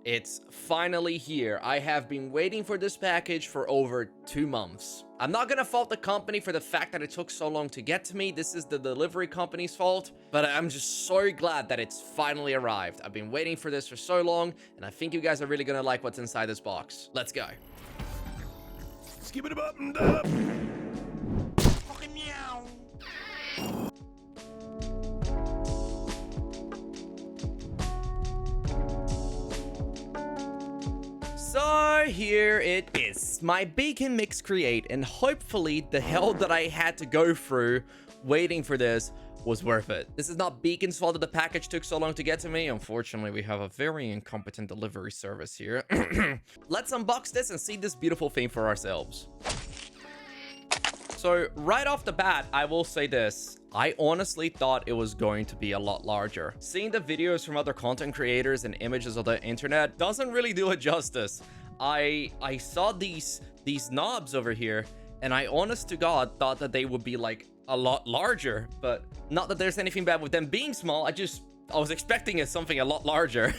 It's finally here. I have been waiting for this package for over 2 months. I'm not gonna fault the company for the fact that it took so long to get to me. This is the delivery company's fault, but I'm just so glad that it's finally arrived. I've been waiting for this for so long, and I think you guys are really gonna like what's inside this box. Let's go. Skip it up and up. Fucking meow. So here it is, my Beacn Mix Create, and hopefully the hell that I had to go through waiting for this was worth it. This is not Beacon's fault that the package took so long to get to me. Unfortunately, we have a very incompetent delivery service here. Let's unbox this and see this beautiful thing for ourselves. So right off the bat, I will say this. I honestly thought it was going to be a lot larger. Seeing the videos from other content creators and images of the internet doesn't really do it justice. I saw these knobs over here, and I honest to God thought that they would be like a lot larger, but not that there's anything bad with them being small. I was expecting it something a lot larger.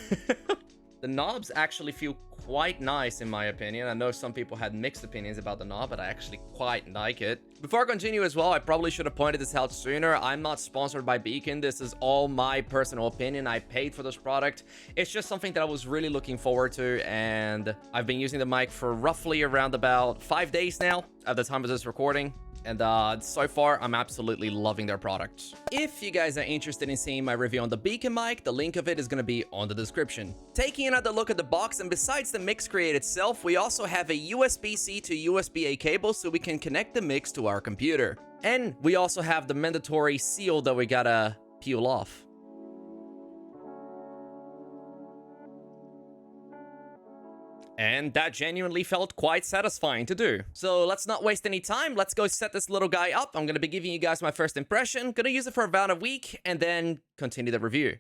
The knobs actually feel quite nice in my opinion. I know some people had mixed opinions about the knob, but I actually quite like it. Before I continue as well, I probably should have pointed this out sooner. I'm not sponsored by Beacn. This is all my personal opinion. I paid for this product. It's just something that I was really looking forward to, and I've been using the mic for roughly around about 5 days now at the time of this recording. And so far, I'm absolutely loving their products. If you guys are interested in seeing my review on the Beacn mic, the link of it is going to be on the description. Taking another look at the box, and besides the Mix Create itself, we also have a USB-C to USB-A cable so we can connect the mix to our computer. And we also have the mandatory seal that we gotta peel off. And that genuinely felt quite satisfying to do. So let's not waste any time. Let's go set this little guy up. I'm going to be giving you guys my first impression. Going to use it for about a week and then continue the review.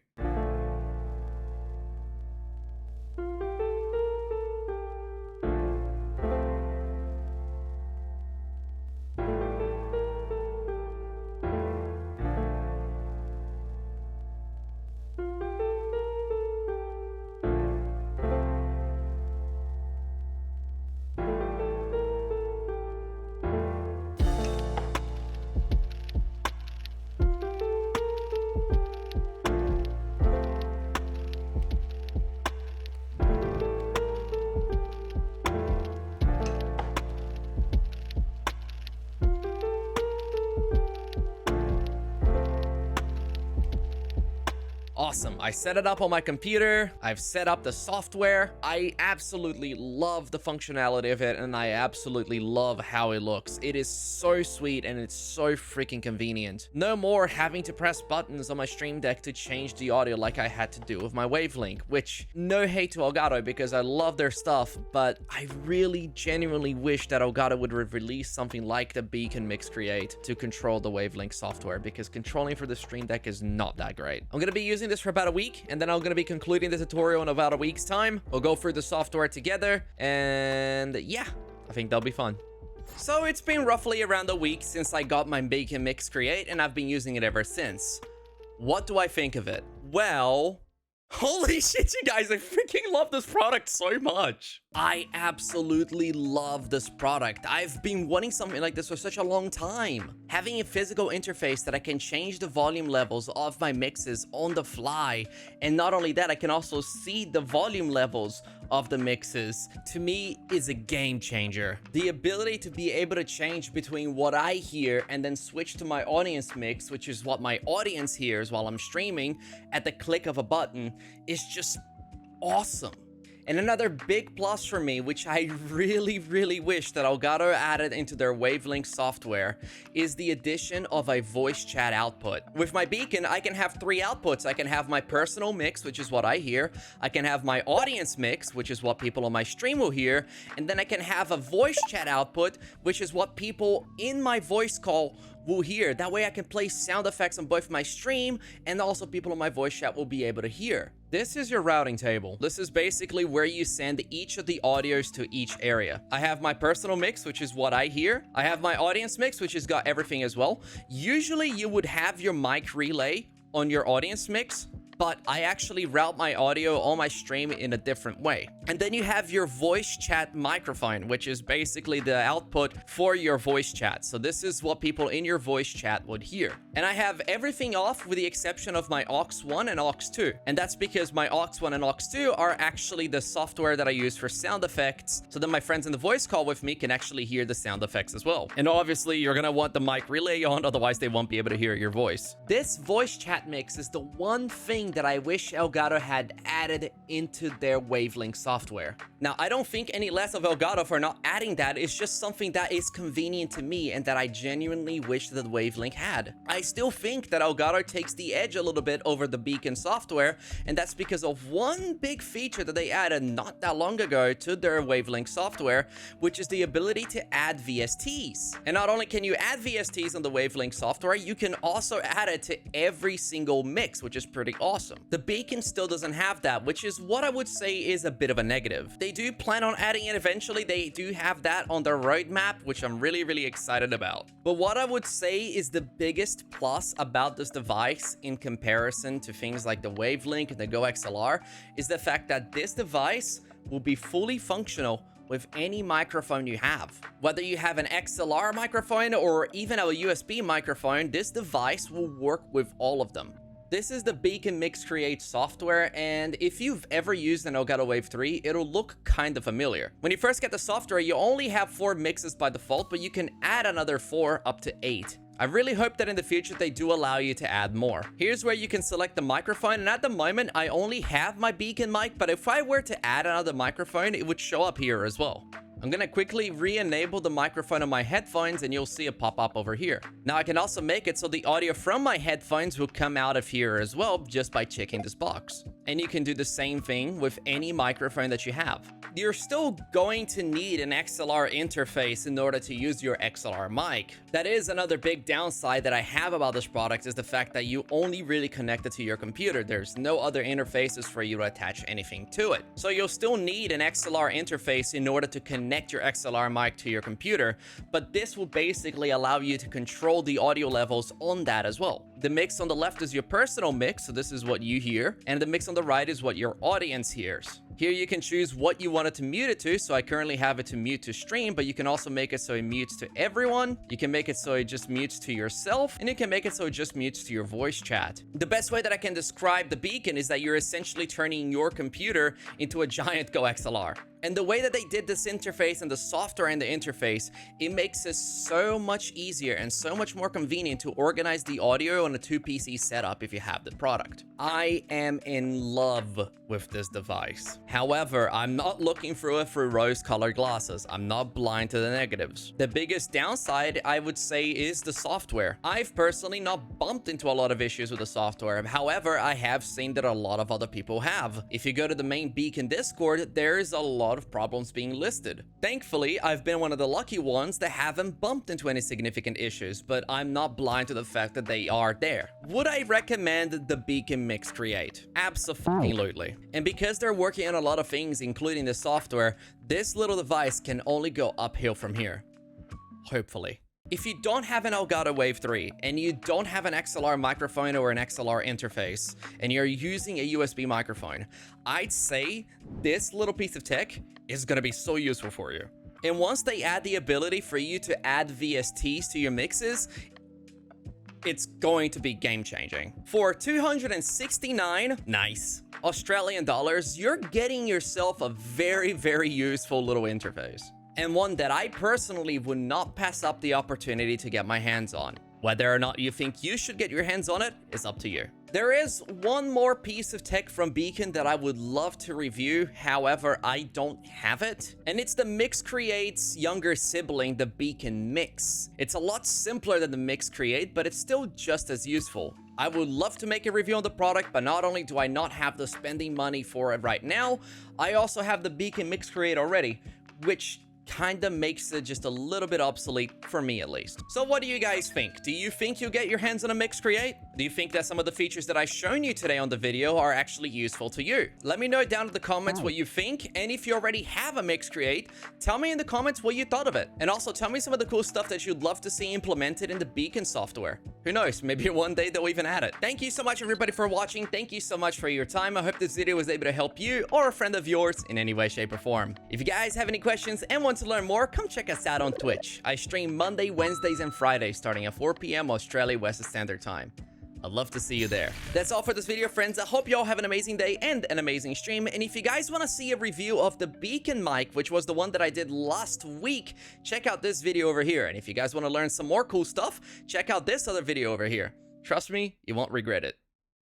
Awesome. I set it up on my computer. I've set up the software. I absolutely love the functionality of it, and I absolutely love how it looks. It is so sweet, and it's so freaking convenient. No more having to press buttons on my Stream Deck to change the audio like I had to do with my Wavelink, which, no hate to Elgato because I love their stuff, but I really genuinely wish that Elgato would release something like the Beacn Mix Create to control the Wavelink software, because controlling for the Stream Deck is not that great. I'm going to be using this for about a week, and then I'm going to be concluding the tutorial in about a week's time. We'll go through the software together, and yeah, I think that'll be fun. So it's been roughly around a week since I got my Beacn Mix Create, and I've been using it ever since. What do I think of it? Well, holy shit, you guys, I freaking love this product so much. I absolutely love this product. I've been wanting something like this for such a long time. Having a physical interface that I can change the volume levels of my mixes on the fly. And not only that, I can also see the volume levels of the mixes, to me, is a game changer. The ability to be able to change between what I hear and then switch to my audience mix, which is what my audience hears while I'm streaming, at the click of a button, is just awesome. And another big plus for me, which I really wish that Elgato added into their Wavelink software, is the addition of a voice chat output. With my Beacn, I can have 3 outputs. I can have my personal mix, which is what I hear. I can have my audience mix, which is what people on my stream will hear. And then I can have a voice chat output, which is what people in my voice call will hear. That way I can play sound effects on both my stream, and also people on my voice chat will be able to hear. This is your routing table. This is basically where you send each of the audios to each area. I have my personal mix, which is what I hear. I have my audience mix, which has got everything as well. Usually you would have your mic relay on your audience mix but I actually route my audio on my stream in a different way. And then you have your voice chat microphone, which is basically the output for your voice chat. So this is what people in your voice chat would hear. And I have everything off with the exception of my AUX 1 and AUX 2. And that's because my AUX 1 and AUX 2 are actually the software that I use for sound effects, so that my friends in the voice call with me can actually hear the sound effects as well. And obviously, you're gonna want the mic relay on, otherwise they won't be able to hear your voice. This voice chat mix is the one thing that I wish Elgato had added into their Wavelink software. Now, I don't think any less of Elgato for not adding that. It's just something that is convenient to me and that I genuinely wish that Wavelink had. I still think that Elgato takes the edge a little bit over the Beacn software, and that's because of one big feature that they added not that long ago to their Wavelink software, which is the ability to add VSTs. And not only can you add VSTs on the Wavelink software, you can also add it to every single mix, which is pretty awesome. The Beacn still doesn't have that, which is what I would say is a bit of a negative. They do plan on adding it eventually. They do have that on their roadmap, which I'm really excited about. But what I would say is the biggest plus about this device in comparison to things like the Wavelink and the Go XLR is the fact that this device will be fully functional with any microphone you have. Whether you have an XLR microphone or even a USB microphone, this device will work with all of them. This is the Beacn Mix Create software, and if you've ever used an Elgato Wave 3, it'll look kind of familiar. When you first get the software, you only have 4 mixes by default, but you can add another 4 up to 8. I really hope that in the future they do allow you to add more. Here's where you can select the microphone, and at the moment I only have my Beacn mic, but if I were to add another microphone, it would show up here as well. I'm gonna quickly re-enable the microphone on my headphones and you'll see it pop up over here. Now I can also make it so the audio from my headphones will come out of here as well just by checking this box. And you can do the same thing with any microphone that you have. You're still going to need an XLR interface in order to use your XLR mic. That is another big downside that I have about this product, is the fact that you only really connect it to your computer. There's no other interfaces for you to attach anything to it. So you'll still need an XLR interface in order to connect your XLR mic to your computer, but this will basically allow you to control the audio levels on that as well. The mix on the left is your personal mix, so this is what you hear, and the mix on the right is what your audience hears. Here you can choose what you want it to mute it to, so I currently have it to mute to stream, but you can also make it so it mutes to everyone. You can make it so it just mutes to yourself, and you can make it so it just mutes to your voice chat. The best way that I can describe the Beacn is that you're essentially turning your computer into a giant Go XLR. And the way that they did this interface and the software in the interface, it makes it so much easier and so much more convenient to organize the audio on a 2-PC setup if you have the product. I am in love with this device. However, I'm not looking through it through rose-colored glasses. I'm not blind to the negatives. The biggest downside, I would say, is the software. I've personally not bumped into a lot of issues with the software. However, I have seen that a lot of other people have. If you go to the main Beacn Discord, there is a lot of problems being listed. Thankfully, I've been one of the lucky ones that haven't bumped into any significant issues, but I'm not blind to the fact that they are there. Would I recommend the Beacn Mix Create? Absolutely. And because they're working on a lot of things, including the software, this little device can only go uphill from here. Hopefully. If you don't have an Elgato Wave 3 and you don't have an XLR microphone or an XLR interface and you're using a USB microphone, I'd say this little piece of tech is going to be so useful for you. And once they add the ability for you to add VSTs to your mixes, it's going to be game-changing. For 269 nice Australian dollars, you're getting yourself a very useful little interface. And one that I personally would not pass up the opportunity to get my hands on. Whether or not you think you should get your hands on it is up to you. There is one more piece of tech from Beacn that I would love to review, however, I don't have it. And it's the Mix Create's younger sibling, the Beacn Mix. It's a lot simpler than the Mix Create, but it's still just as useful. I would love to make a review on the product, but not only do I not have the spending money for it right now, I also have the Beacn Mix Create already, which kind of makes it just a little bit obsolete for me at least. So what do you guys think? Do you think you'll get your hands on a Mix Create? Do you think that some of the features that I've shown you today on the video are actually useful to you? Let me know down in the comments what you think, and if you already have a Mix Create, tell me in the comments what you thought of it. And also tell me some of the cool stuff that you'd love to see implemented in the Beacn software. Who knows, maybe one day they'll even add it. Thank you so much everybody for watching. Thank you so much for your time. I hope this video was able to help you or a friend of yours in any way, shape, or form. If you guys have any questions and want to learn more, come check us out on Twitch. I stream Monday, Wednesdays, and Fridays starting at 4 p.m. Australia West Standard Time. I'd love to see you there. That's all for this video, friends. I hope you all have an amazing day and an amazing stream. And if you guys want to see a review of the Beacn mic, which was the one that I did last week, check out this video over here. And if you guys want to learn some more cool stuff, check out this other video over here. Trust me, you won't regret it.